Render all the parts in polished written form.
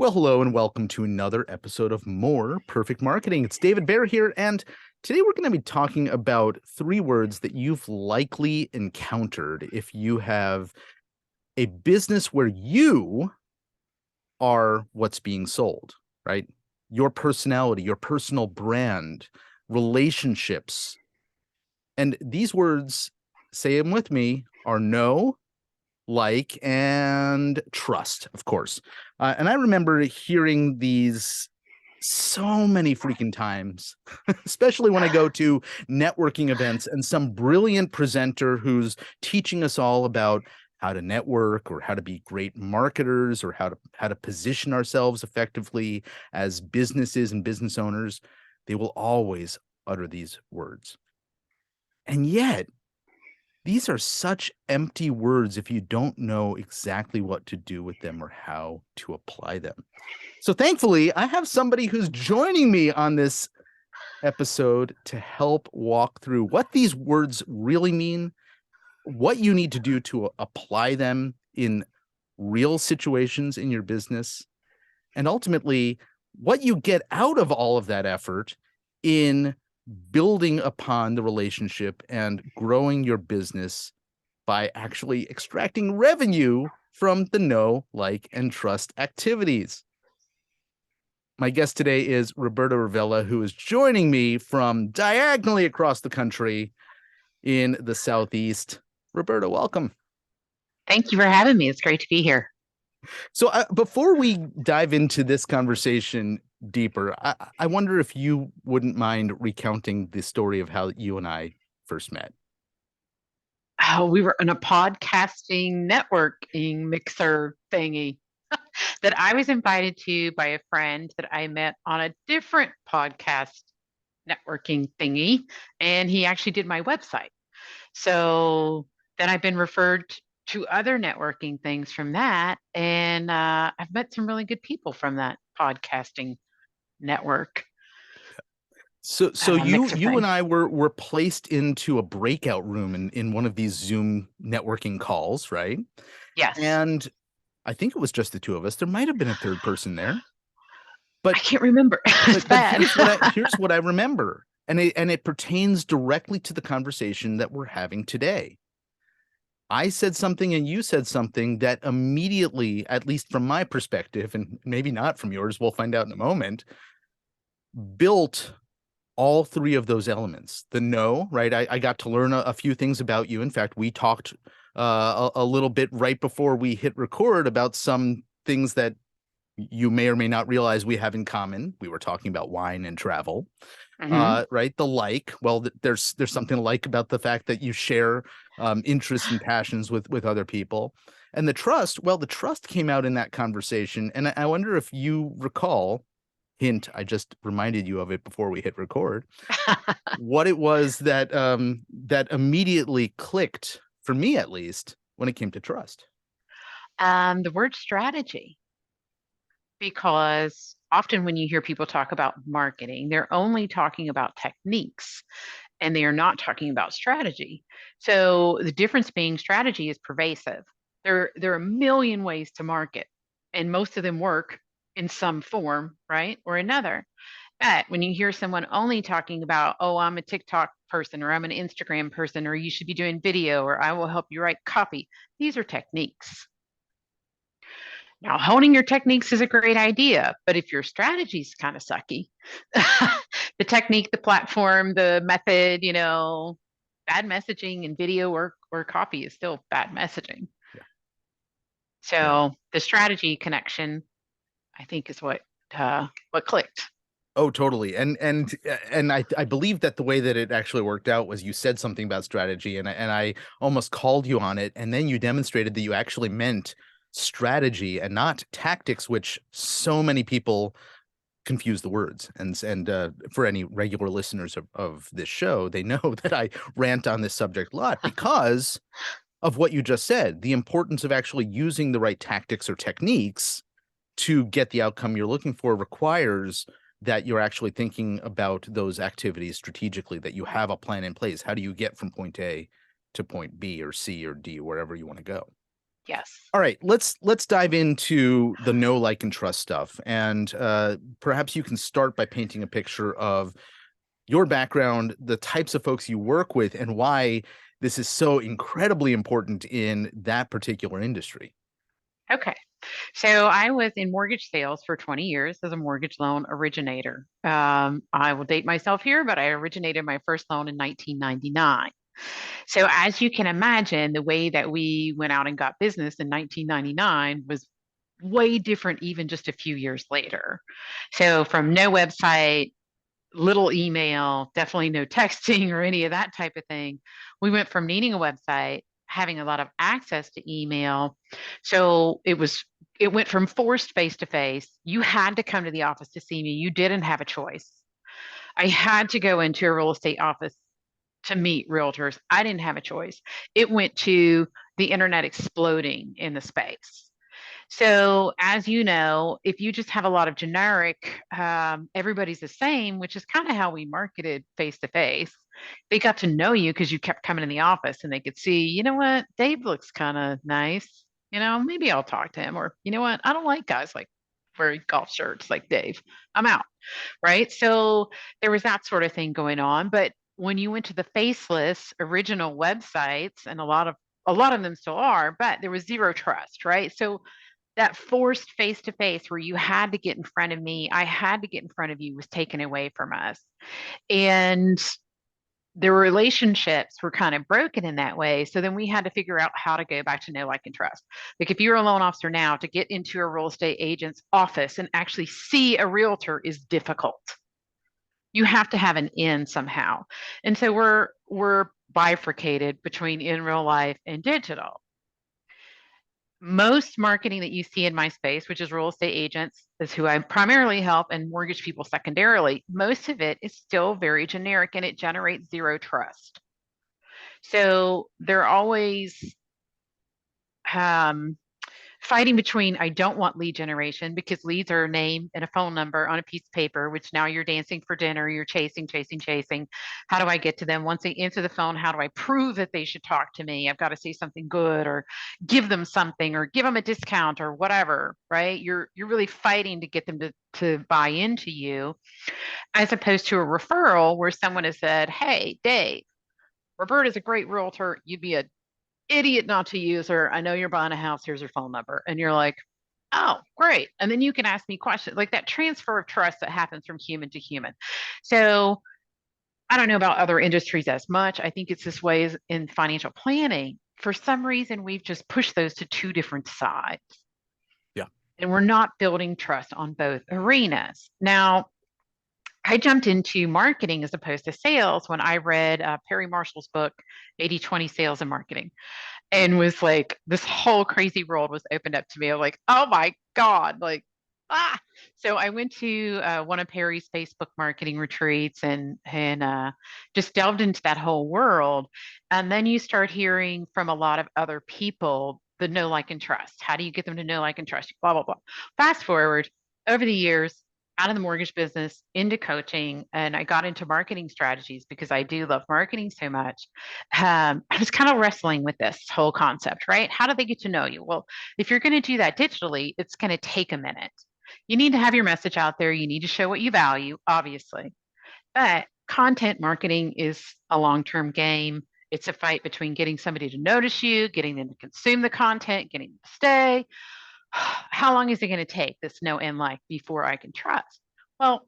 Well, hello and welcome to another episode of More Perfect Marketing. It's David Baer here, and today we're going to be talking about three words that you've likely encountered if you have a business where you are what's being sold, right? Your personality, your personal brand, relationships. And these words, say them with me, are know, like, and trust, of course. And I remember hearing these so many freaking times, especially when I go to networking events and some brilliant presenter who's teaching us all about how to network or how to be great marketers or how to position ourselves effectively as businesses and business owners. They will always utter these words. And yet, these are such empty words if you don't know exactly what to do with them or how to apply them. So thankfully, I have somebody who's joining me on this episode to help walk through what these words really mean, what you need to do to apply them in real situations in your business, and ultimately what you get out of all of that effort in building upon the relationship and growing your business by actually extracting revenue from the know, like, and trust activities. My guest today is Roberta Ravella, who is joining me from diagonally across the country in the Southeast. Roberta, welcome. Thank you for having me. It's great to be here. So before we dive into this conversation deeper, I wonder if you wouldn't mind recounting the story of how you and I first met. Oh, we were in a podcasting networking mixer thingy that I was invited to by a friend that I met on a different podcast networking thingy. And he actually did my website. So then I've been referred to other networking things from that. And I've met some really good people from that podcasting network. So Mixer you thing. and I were placed into a breakout room in one of these Zoom networking calls, right? Yes. And I think it was just the two of us. There might have been a third person there, I but can't remember. It's but bad. here's what I remember, and it pertains directly to the conversation that we're having today. I said something and you said something that immediately, at least from my perspective, and maybe not from yours, we'll find out in a moment, built all three of those elements. The know, right? I got to learn a few things about you. In fact, we talked a little bit right before we hit record about some things that you may or may not realize we have in common. We were talking about wine and travel. Hmm. Right? The like, well, there's something to like about the fact that you share interests and passions with other people. And the trust, well, the trust came out in that conversation. And I wonder if you recall, hint, I just reminded you of it before we hit record, what it was that that immediately clicked, for me at least, when it came to trust. The word strategy, because often when you hear people talk about marketing, they're only talking about techniques and they are not talking about strategy. So the difference being strategy is pervasive. There are a million ways to market, and most of them work in some form, right? Or another. But when you hear someone only talking about, oh, I'm a TikTok person, or I'm an Instagram person, or you should be doing video, or I will help you write copy, these are techniques. Now, honing your techniques is a great idea, but if your strategy is kind of sucky, the technique, the platform, the method, bad messaging and video or copy is still bad messaging. Yeah. Yeah. So the strategy connection, I think, is what clicked. Oh, totally. And I believe that the way that it actually worked out was you said something about strategy, and I almost called you on it, and then you demonstrated that you actually meant strategy and not tactics, which so many people confuse the words. And for any regular listeners of this show, they know that I rant on this subject a lot because of what you just said, the importance of actually using the right tactics or techniques to get the outcome you're looking for requires that you're actually thinking about those activities strategically, that you have a plan in place. How do you get from point A to point B or C or D, wherever you want to go? Yes. All right, let's dive into the know, like, and trust stuff. And perhaps you can start by painting a picture of your background, the types of folks you work with, and why this is so incredibly important in that particular industry. Okay. So I was in mortgage sales for 20 years as a mortgage loan originator. I will date myself here, but I originated my first loan in 1999. So as you can imagine, the way that we went out and got business in 1999 was way different even just a few years later. So from no website, little email, definitely no texting or any of that type of thing. We went from needing a website, having a lot of access to email. So it went from forced face to face. You had to come to the office to see me. You didn't have a choice. I had to go into a real estate office to meet realtors. I didn't have a choice. It went to the internet exploding in the space. So, as you know, if you just have a lot of generic, everybody's the same, which is kind of how we marketed face to face. They got to know you because you kept coming in the office and they could see, you know what, Dave looks kind of nice. Maybe I'll talk to him. Or, you know what, I don't like guys like wearing golf shirts like Dave. I'm out. Right. So there was that sort of thing going on. But when you went to the faceless original websites, and a lot of them still are, but there was zero trust, right? So that forced face to face where you had to get in front of me, I had to get in front of you was taken away from us. And the relationships were kind of broken in that way. So then we had to figure out how to go back to know, like, and trust. Like if you're a loan officer now, to get into a real estate agent's office and actually see a realtor is difficult. You have to have an in somehow. And so we're bifurcated between in real life and digital. Most marketing that you see in my space, which is real estate agents, is who I primarily help, and mortgage people secondarily. Most of it is still very generic and it generates zero trust. So they're always um, fighting between I don't want lead generation because leads are a name and a phone number on a piece of paper, which now you're dancing for dinner, you're chasing, chasing, chasing. How do I get to them? Once they answer the phone, how do I prove that they should talk to me? I've got to say something good or give them something or give them a discount or whatever, right? You're really fighting to get them to buy into you, as opposed to a referral where someone has said, hey, Dave, Roberta's a great realtor. You'd be an idiot not to use her. I know you're buying a house. Here's her phone number. And you're like, oh, great. And then you can ask me questions like that transfer of trust that happens from human to human. So I don't know about other industries as much. I think it's this way in financial planning. For some reason, we've just pushed those to two different sides. Yeah. And we're not building trust on both arenas. Now, I jumped into marketing as opposed to sales when I read Perry Marshall's book, 80/20 Sales and Marketing, and was like, this whole crazy world was opened up to me. I'm like, oh my God, like, ah. So I went to one of Perry's Facebook marketing retreats and just delved into that whole world. And then you start hearing from a lot of other people the know, like, and trust. How do you get them to know, like, and trust you? Blah, blah, blah. Fast forward over the years, out of the mortgage business into coaching, and I got into marketing strategies because I do love marketing so much. I was kind of wrestling with this whole concept, right? How do they get to know you? Well, if you're going to do that digitally, it's going to take a minute. You need to have your message out there. You need to show what you value, obviously. But content marketing is a long term game. It's a fight between getting somebody to notice you, getting them to consume the content, getting them to stay. How long is it going to take this know and like before I can trust? Well,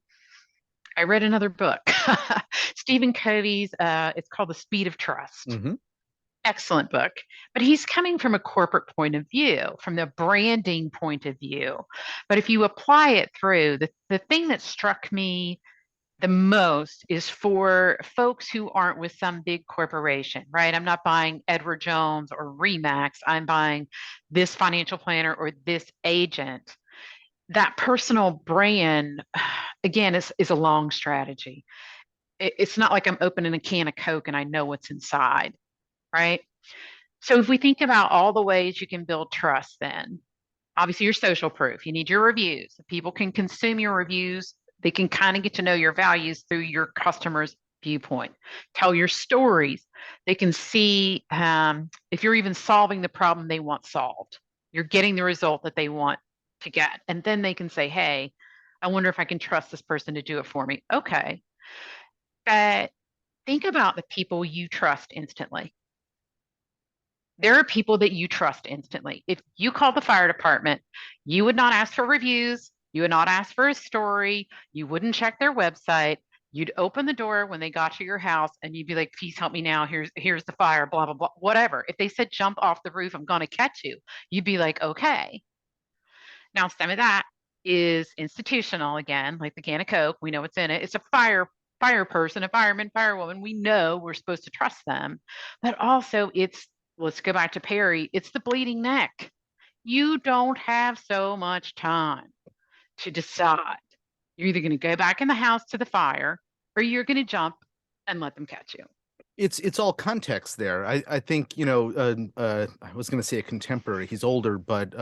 I read another book, Stephen Covey's. It's called The Speed of Trust. Hmm. Excellent book, but he's coming from a corporate point of view, from the branding point of view. But if you apply it through, the thing that struck me the most is for folks who aren't with some big corporation, right? I'm not buying Edward Jones or Remax. I'm buying this financial planner or this agent. That personal brand, again, is a long strategy. It's not like I'm opening a can of Coke and I know what's inside, right? So if we think about all the ways you can build trust, then obviously your social proof, you need your reviews. People can consume your reviews. They can kind of get to know your values through your customers' viewpoint. Tell your stories. They can see if you're even solving the problem they want solved. You're getting the result that they want to get. And then they can say, hey, I wonder if I can trust this person to do it for me. Okay. But think about the people you trust instantly. There are people that you trust instantly. If you call the fire department, you would not ask for reviews. You would not ask for a story. You wouldn't check their website. You'd open the door when they got to your house and you'd be like, please help me now. Here's the fire, blah, blah, blah, whatever. If they said jump off the roof, I'm gonna catch you, you'd be like, okay. Now, some of that is institutional again, like the can of Coke. We know what's in it. It's a fire person, a fireman, firewoman. We know we're supposed to trust them. But also it's, let's go back to Perry, it's the bleeding neck. You don't have so much time to decide. You're either going to go back in the house to the fire or you're going to jump and let them catch you. It's all context there. I think, you know, I was going to say a contemporary. He's older, but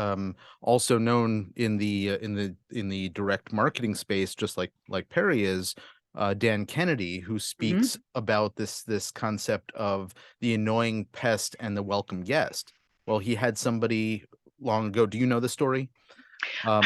also known in the direct marketing space, just like Perry is, Dan Kennedy, who Mhm. speaks about this concept of the annoying pest and the welcome guest. Well, he had somebody long ago. Do you know the story? Um,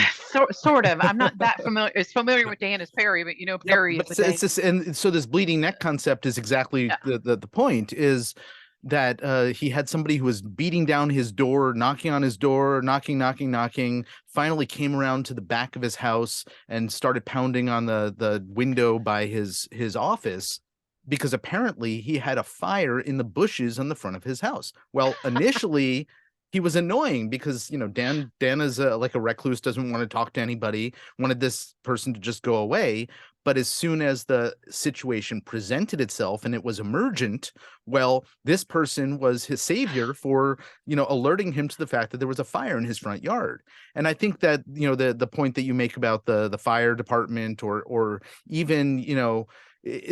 Sort of. I'm not that familiar with Dan as Perry, but you know Yep, Perry is but the it's Dan. just, and so this bleeding neck concept is exactly Yeah. the point is that he had somebody who was beating down his door, knocking on his door, knocking, finally came around to the back of his house and started pounding on the window by his office because apparently he had a fire in the bushes on the front of his house. Well, initially he was annoying because, you know, Dan is like a recluse, doesn't want to talk to anybody, wanted this person to just go away. But as soon as the situation presented itself and it was emergent, well, this person was his savior for, you know, alerting him to the fact that there was a fire in his front yard. And I think that, you know, the point that you make about the fire department or even, you know,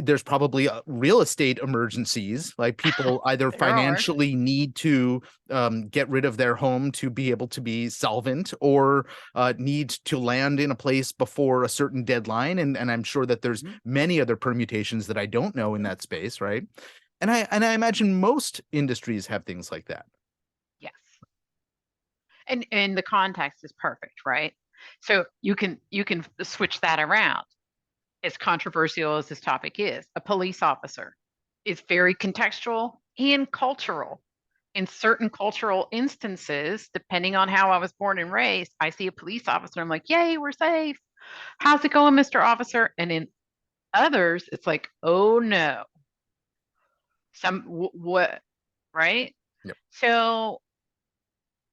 there's probably real estate emergencies, like people either There are. financially need to get rid of their home to be able to be solvent, or need to land in a place before a certain deadline. And I'm sure that there's Mhm. many other permutations that I don't know in that space, right? And I imagine most industries have things like that. Yes. And the context is perfect, right? So you can switch that around. As controversial as this topic is, a police officer is very contextual and cultural. In certain cultural instances, depending on how I was born and raised, I see a police officer, I'm like, yay, we're safe. How's it going, Mr. Officer? And in others, it's like, oh no, what, right? Yep. So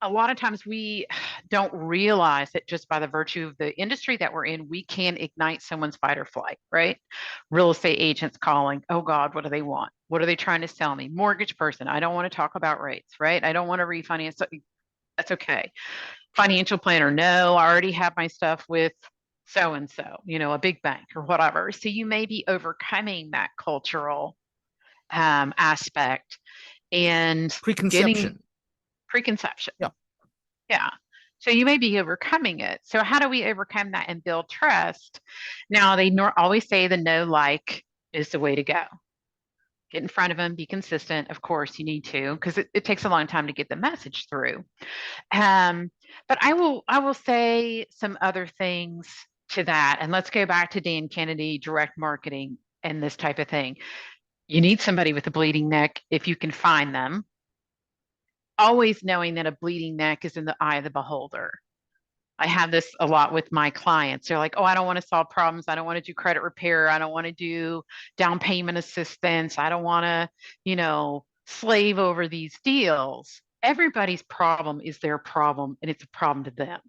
a lot of times we don't realize that just by the virtue of the industry that we're in, we can ignite someone's fight or flight, right? Real estate agents calling, oh God, what do they want? What are they trying to sell me? Mortgage person, I don't want to talk about rates, right? I don't want to refinance. So that's okay. Financial planner, no, I already have my stuff with so and so, you know, a big bank or whatever. So you may be overcoming that cultural aspect and getting Preconception. preconception. Yeah. Yeah. So you may be overcoming it. So how do we overcome that and build trust? Now they always say the no like is the way to go. Get in front of them, be consistent. Of course, you need to because it takes a long time to get the message through. Um, but I will say some other things to that. And let's go back to Dan Kennedy, direct marketing, and this type of thing. You need somebody with a bleeding neck if you can find them. Always knowing that a bleeding neck is in the eye of the beholder. I have this a lot with my clients. They're like, oh, I don't want to solve problems. I don't want to do credit repair. I don't want to do down payment assistance. I don't want to, slave over these deals. Everybody's problem is their problem and it's a problem to them.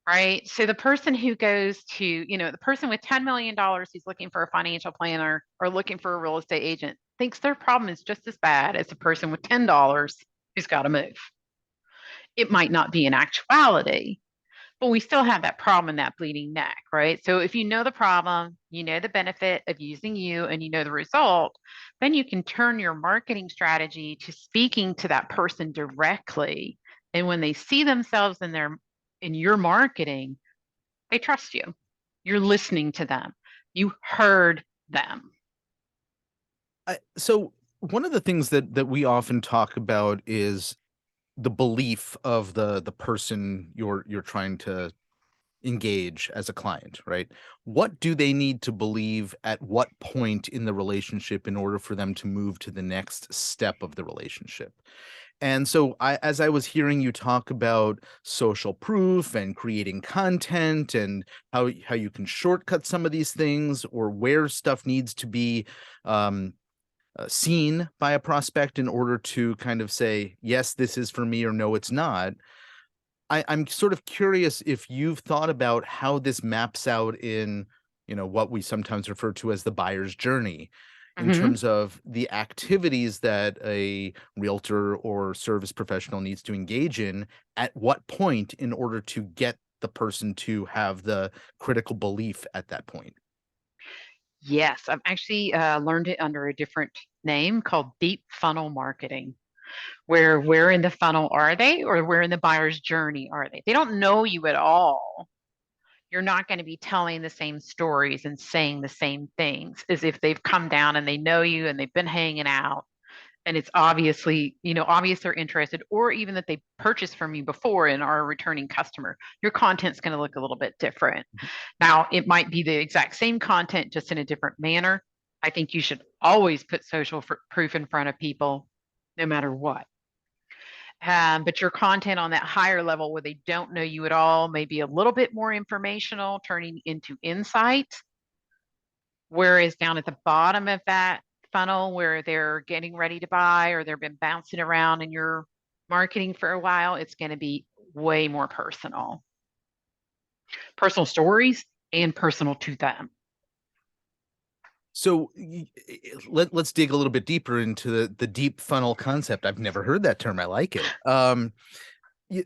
Right. So the person who goes to, the person with $10 million who's looking for a financial planner or looking for a real estate agent thinks their problem is just as bad as the person with $10 who's got to move. It might not be in actuality, but we still have that problem and that bleeding neck, right? So if you know the problem, you know the benefit of using you, and you know the result, then you can turn your marketing strategy to speaking to that person directly. And when they see themselves in your marketing, they trust you. You're listening to them. You heard them. So one of the things that we often talk about is the belief of the person you're trying to engage as a client, right? What do they need to believe at what point in the relationship in order for them to move to the next step of the relationship? And so as I was hearing you talk about social proof and creating content and how you can shortcut some of these things or where stuff needs to be um, seen by a prospect in order to kind of say, yes, this is for me or no, it's not. I'm sort of curious if you've thought about how this maps out in, what we sometimes refer to as the buyer's journey in Hmm. terms of the activities that a realtor or service professional needs to engage in at what point in order to get the person to have the critical belief at that point. Yes, I've actually learned it under a different name called deep funnel marketing, where in the funnel are they, or where in the buyer's journey are they? They don't know you at all. You're not going to be telling the same stories and saying the same things as if they've come down and they know you and they've been hanging out and it's obviously, obvious they're interested, or even that they purchased from you before and are a returning customer. Your content's going to look a little bit different. Now, it might be the exact same content, just in a different manner. I think you should always put social proof in front of people, no matter what. But your content on that higher level where they don't know you at all may be a little bit more informational, turning into insight. Whereas down at the bottom of that funnel where they're getting ready to buy or they've been bouncing around in your marketing for a while, it's going to be way more personal stories and personal to them. So let's dig a little bit deeper into the deep funnel concept. I've never heard that term. I like it.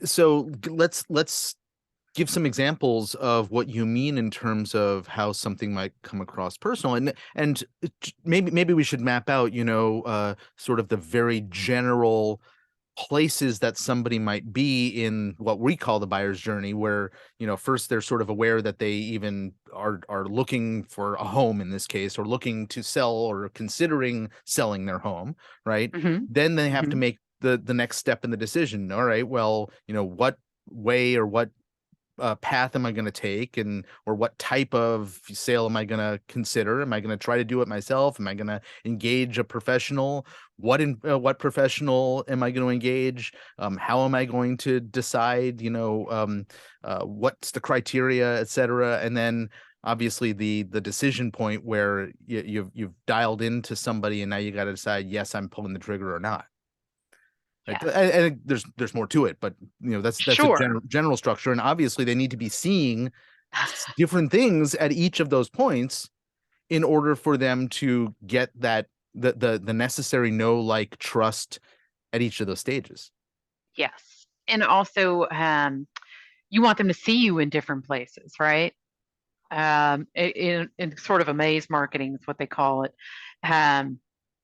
So let's give some examples of what you mean in terms of how something might come across personal, and maybe we should map out, sort of the very general places that somebody might be in what we call the buyer's journey, where first they're sort of aware that they even are looking for a home in this case, or looking to sell or considering selling their home, right? Mm-hmm. Then they have to Mm-hmm. make the next step in the decision. All right, well, what way or what path am I going to take, and or what type of sale am I going to consider? Am I going to try to do it myself? Am I going to engage a professional? What professional am I going to engage? How am I going to decide? What's the criteria, etc. And then obviously the decision point where you've dialed into somebody and now you got to decide, yes, I'm pulling the trigger or not. Right. Yes. I think there's more to it, but that's a Sure. general structure, and obviously they need to be seeing different things at each of those points in order for them to get that the necessary know, like, trust at each of those stages. Yes. And also, you want them to see you in different places, right? In sort of a maze marketing is what they call it. Um,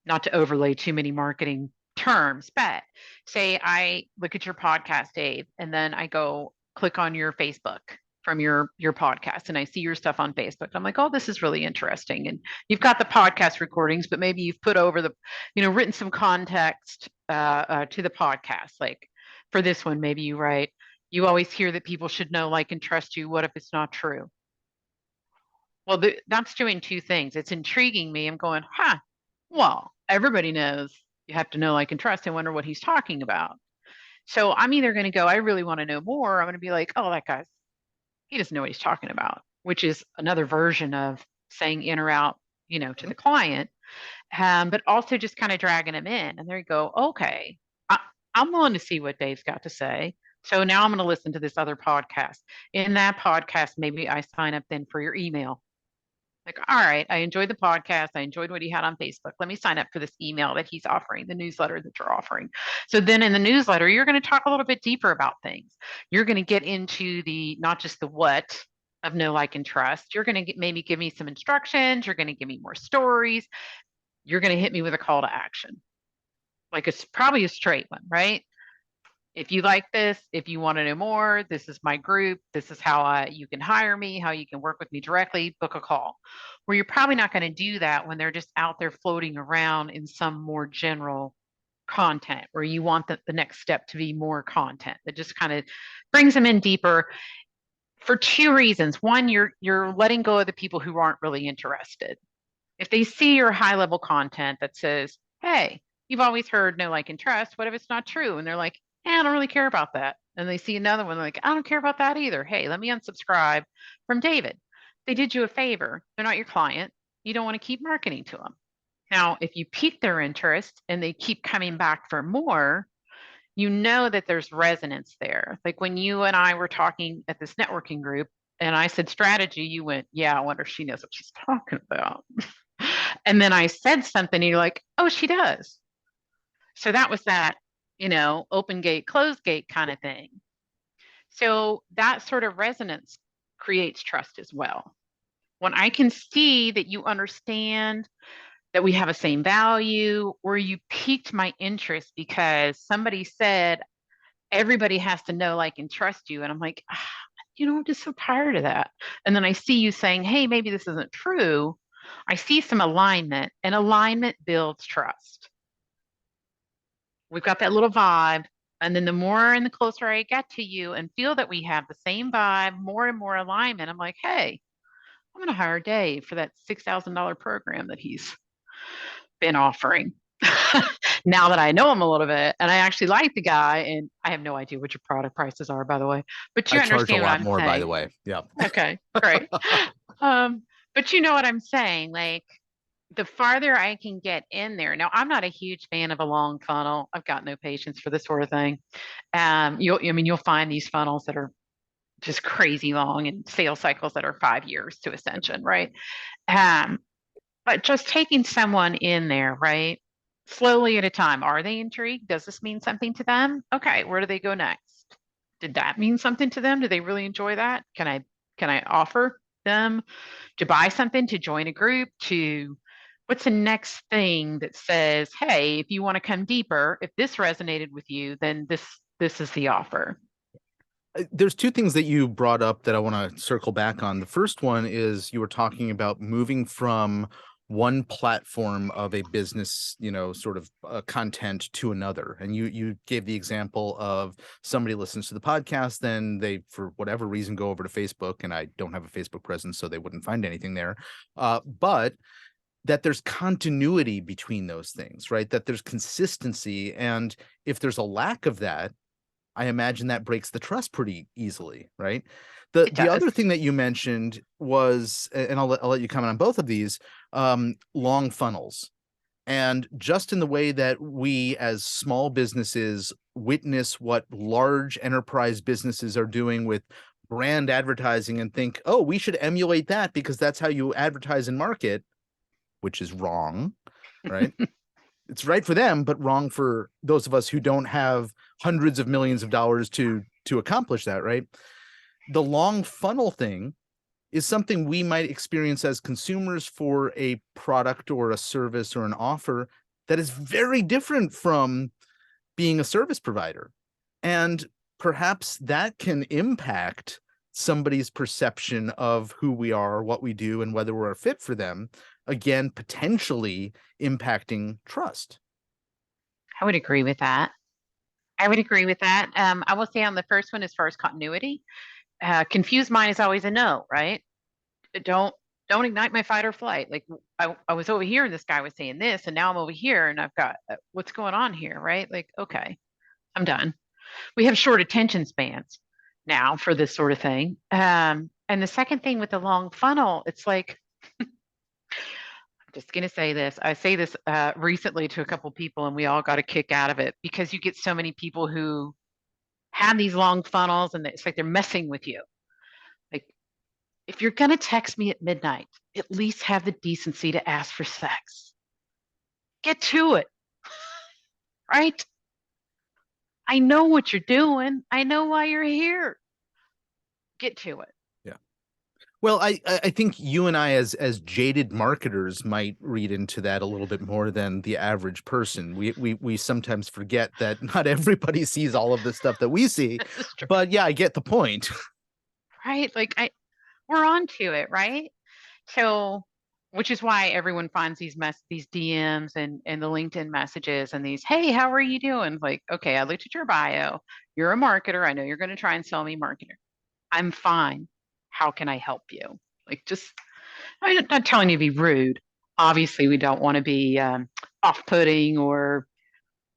Not to overlay too many marketing terms, but say I look at your podcast, Dave, and then I go click on your Facebook from your podcast and I see your stuff on Facebook. I'm like, oh, this is really interesting. And you've got the podcast recordings, but maybe you've put over written some context to the podcast. Like for this one, maybe you write, you always hear that people should know, like, and trust you. What if it's not true? Well, that's doing two things. It's intriguing me. I'm going, huh, well, everybody knows you have to know, like, and trust. I wonder what he's talking about. So I'm either going to go, I really want to know more. I'm going to be like, oh, that guy's, he doesn't know what he's talking about, which is another version of saying in or out, to Mhm. the client. But also just kind of dragging him in. And there you go. Okay, I, I'm willing to see what Dave's got to say. So now I'm going to listen to this other podcast. In that podcast, maybe I sign up then for your email. Like, all right, I enjoyed the podcast. I enjoyed what he had on Facebook. Let me sign up for this email that he's offering, the newsletter that you're offering. So then in the newsletter, you're going to talk a little bit deeper about things. You're going to get into the not just the what of know, like, and trust. You're going to maybe give me some instructions. You're going to give me more stories. You're going to hit me with a call to action. Like it's probably a straight one, right? If you like this, if you want to know more, this is my group. This is how you can hire me, how you can work with me directly, book a call. Where you're probably not going to do that when they're just out there floating around in some more general content, where you want the next step to be more content that just kind of brings them in deeper for two reasons. One, you're letting go of the people who aren't really interested. If they see your high level content that says, hey, you've always heard no, like, and trust, what if it's not true? And they're like, I don't really care about that. And they see another one, like, I don't care about that either. Hey, let me unsubscribe from David. They did you a favor. They're not your client. You don't want to keep marketing to them. Now, if you pique their interest and they keep coming back for more, you know that there's resonance there. Like when you and I were talking at this networking group and I said strategy, you went, yeah, I wonder if she knows what she's talking about. And then I said something, and you're like, oh, she does. So that was that, open gate, closed gate kind of thing. So that sort of resonance creates trust as well. When I can see that you understand that we have a same value, or you piqued my interest because somebody said everybody has to know, like, and trust you. And I'm like, I'm just so tired of that. And then I see you saying, hey, maybe this isn't true. I see some alignment, and alignment builds trust. We've got that little vibe. And then the more and the closer I get to you and feel that we have the same vibe, more and more alignment, I'm like, hey, I'm going to hire Dave for that $6,000 program that he's been offering. Now that I know him a little bit and I actually like the guy, and I have no idea what your product prices are, by the way, but you I charge a understand what lot I'm more, by the saying. way. Yeah. Okay, great. But you know what I'm saying? Like, the farther I can get in there. Now, I'm not a huge fan of a long funnel. I've got no patience for this sort of thing. You'll find these funnels that are just crazy long and sales cycles that are 5 years to ascension, right? Um, but just taking someone in there, right? Slowly at a time. Are they intrigued? Does this mean something to them? Okay, where do they go next? Did that mean something to them? Do they really enjoy that? Can I offer them to buy something, to join a group, to what's the next thing that says, hey, if you want to come deeper, if this resonated with you, then this is the offer. There's two things that you brought up that I want to circle back on. The first one is you were talking about moving from one platform of a business, sort of content to another. And you gave the example of somebody listens to the podcast, then they, for whatever reason, go over to Facebook, and I don't have a Facebook presence, so they wouldn't find anything there. But that there's continuity between those things, right? That there's consistency. And if there's a lack of that, I imagine that breaks the trust pretty easily, right? The It the does. other thing that you mentioned was, and I'll let you comment on both of these, long funnels. And just in the way that we as small businesses witness what large enterprise businesses are doing with brand advertising and think, oh, we should emulate that because that's how you advertise and market, which is wrong, right? It's right for them, but wrong for those of us who don't have hundreds of millions of dollars to accomplish that, right? The long funnel thing is something we might experience as consumers for a product or a service or an offer that is very different from being a service provider. And perhaps that can impact somebody's perception of who we are, what we do, and whether we're a fit for them, again, potentially impacting trust. I would agree with that. I would agree with that. I will say on the first one, as far as continuity, confused mind is always a no, right? Don't don't ignite my fight or flight. Like, I was over here and this guy was saying this, and now I'm over here and I've got what's going on here, right? Like, okay, I'm done. We have short attention spans now for this sort of thing. And the second thing with the long funnel, it's like, I'm just going to say this. I say this recently to a couple people, and we all got a kick out of it because you get so many people who have these long funnels, and it's like they're messing with you. Like, if you're going to text me at midnight, at least have the decency to ask for sex. Get to it, right? I know what you're doing. I know why you're here. Get to it. Yeah. Well, I think you and I as jaded marketers might read into that a little bit more than the average person. We sometimes forget that not everybody sees all of the stuff that we see. This is true. But yeah, I get the point. Right? Like we're on to it, right? So, which is why everyone finds these DMs and the LinkedIn messages and these, hey, how are you doing? Like, okay, I looked at your bio. You're a marketer. I know you're going to try and sell me marketer. I'm fine. How can I help you? Like, just I'm not telling you to be rude. Obviously, we don't want to be off-putting or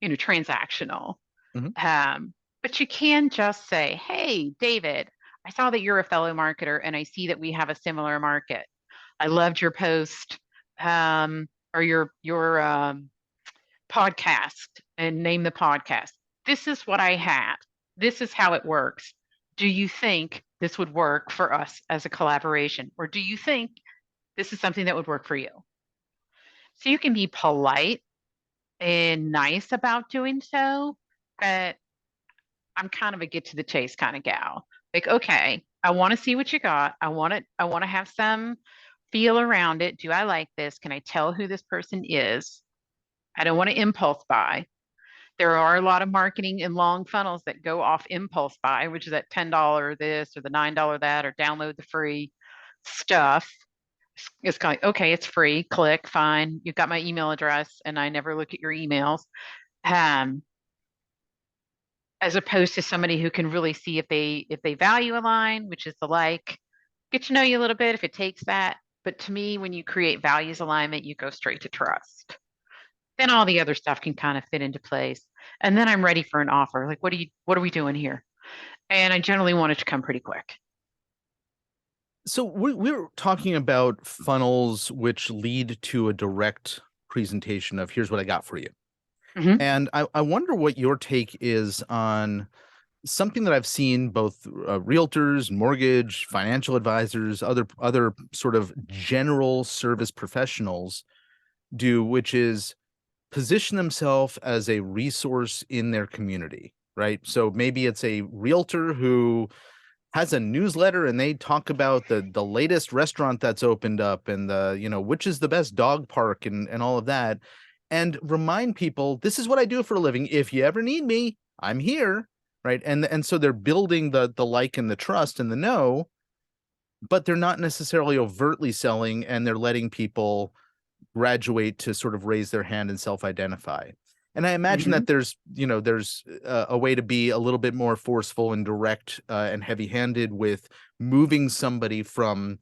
transactional. Mhm. Um, but you can just say, hey, David, I saw that you're a fellow marketer and I see that we have a similar market. I loved your post or your podcast and name the podcast. This is what I had. This is how it works. Do you think this would work for us as a collaboration? Or do you think this is something that would work for you? So you can be polite and nice about doing so, but I'm kind of a get to the chase kind of gal. Like, okay, I want to see what you got. I want to have some feel around it. Do I like this? Can I tell who this person is? I don't want to impulse buy. There are a lot of marketing and long funnels that go off impulse buy, which is that $10 this or the $9 that or download the free stuff. It's kind of okay, it's free. Click, fine. You've got my email address, and I never look at your emails. Um, as opposed to somebody who can really see if they value align, which is the like, get to know you a little bit if it takes that. But to me, when you create values alignment, you go straight to trust. Then all the other stuff can kind of fit into place. And then I'm ready for an offer. Like, what are we doing here? And I generally want it to come pretty quick. So we're talking about funnels which lead to a direct presentation of here's what I got for you. Hmm. And I wonder what your take is on something that I've seen both realtors, mortgage, financial advisors, other sort of general service professionals do, which is position themselves as a resource in their community, right? So maybe it's a realtor who has a newsletter and they talk about the latest restaurant that's opened up and the, which is the best dog park and all of that, and remind people this is what I do for a living. If you ever need me, I'm here, right? And so they're building the like and the trust and the know, but they're not necessarily overtly selling, and they're letting people graduate to sort of raise their hand and self-identify. And I imagine Hmm. that there's a way to be a little bit more forceful and direct and heavy-handed with moving somebody from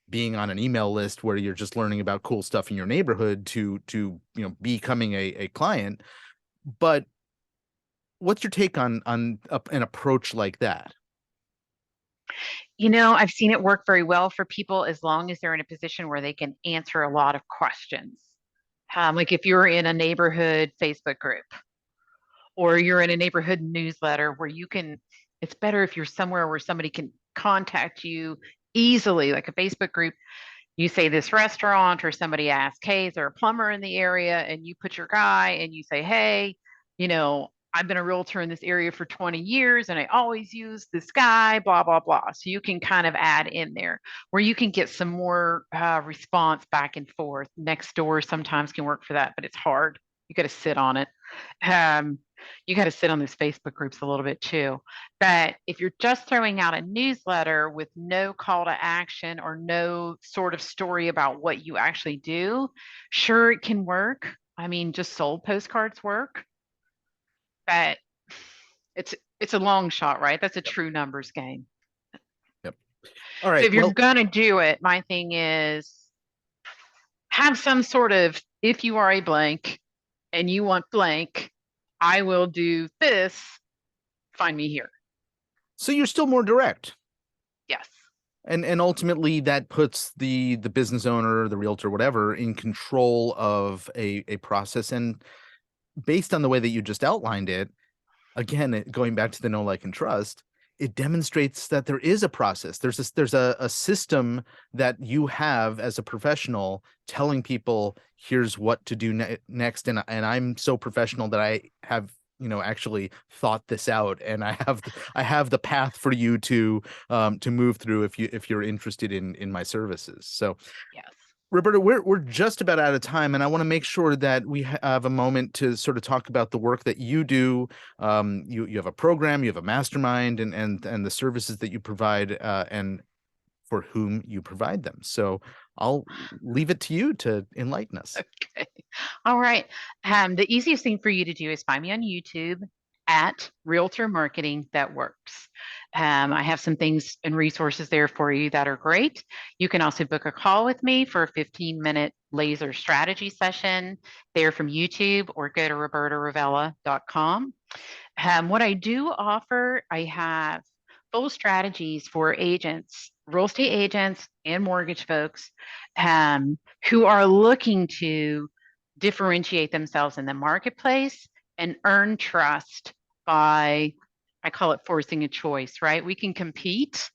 being on an email list where you're just learning about cool stuff in your neighborhood to becoming a client. But what's your take on an approach like that? I've seen it work very well for people as long as they're in a position where they can answer a lot of questions. Like if you're in a neighborhood Facebook group or you're in a neighborhood newsletter where it's better if you're somewhere where somebody can contact you easily, like a Facebook group. You say this restaurant, or somebody asks, hey, is there a plumber in the area? And you put your guy and you say, hey, I've been a realtor in this area for 20 years and I always use this guy, blah, blah, blah. So you can kind of add in there where you can get some more response back and forth. Next door sometimes can work for that, but it's hard. You got to sit on it. Um, you got to sit on those Facebook groups a little bit too. But if you're just throwing out a newsletter with no call to action or no sort of story about what you actually do, sure, it can work. I mean, just sold postcards work, but it's it's a long shot, right? That's a Yep. true numbers game. Yep. All So right. if you're Well, gonna do it, my thing is have some sort of if you are a blank and you want blank, I will do this. Find me here. so you're still more direct. Yes. And ultimately that puts the business owner, the realtor, whatever, in control of a process. And based on the way that you just outlined it, again, going back to the know, like, and trust, it demonstrates that there is a process. There's a system that you have as a professional telling people here's what to do next. And I'm so professional that I have actually thought this out, and I have the path for you to move through if you're interested in my services. So Yes. Roberta, we're just about out of time, and I want to make sure that we have a moment to sort of talk about the work that you do. You have a program, you have a mastermind, and the services that you provide, and for whom you provide them. So I'll leave it to you to enlighten us. Okay. All right. The easiest thing for you to do is find me on YouTube at Realtor Marketing That Works. I have some things and resources there for you that are great. You can also book a call with me for a 15-minute laser strategy session there from YouTube, or go to robertaravella.com. What I do offer, I have full strategies for agents, real estate agents, and mortgage folks who are looking to differentiate themselves in the marketplace and earn trust by, I call it forcing a choice, right? We can compete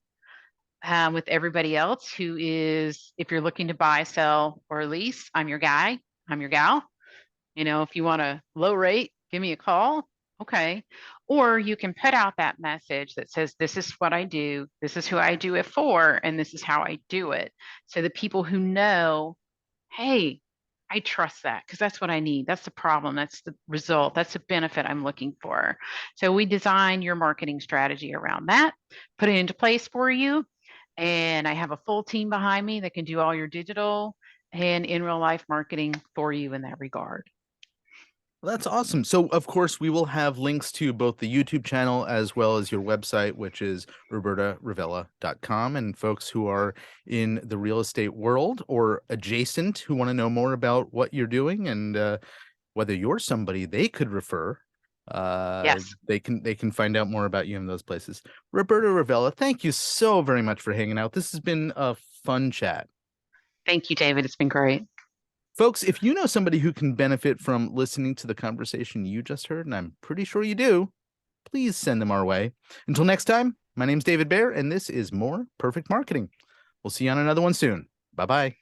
with everybody else who is, if you're looking to buy, sell, or lease, I'm your guy, I'm your gal. If you want a low rate, give me a call. Okay. Or you can put out that message that says, this is what I do, this is who I do it for, and this is how I do it. So the people who know, hey, I trust that because that's what I need. That's the problem. That's the result. That's the benefit I'm looking for. So we design your marketing strategy around that, put it into place for you. And I have a full team behind me that can do all your digital and in real life marketing for you in that regard. Well, that's awesome. So, of course, we will have links to both the YouTube channel as well as your website, which is robertaravella.com. And folks who are in the real estate world or adjacent who want to know more about what you're doing and whether you're somebody they could refer, Yes. they can find out more about you in those places. Roberta Ravella, thank you so very much for hanging out. This has been a fun chat. Thank you, David. It's been great. Folks, if you know somebody who can benefit from listening to the conversation you just heard, and I'm pretty sure you do, please send them our way. Until next time, my name's David Baer, and this is More Perfect Marketing. We'll see you on another one soon. Bye-bye.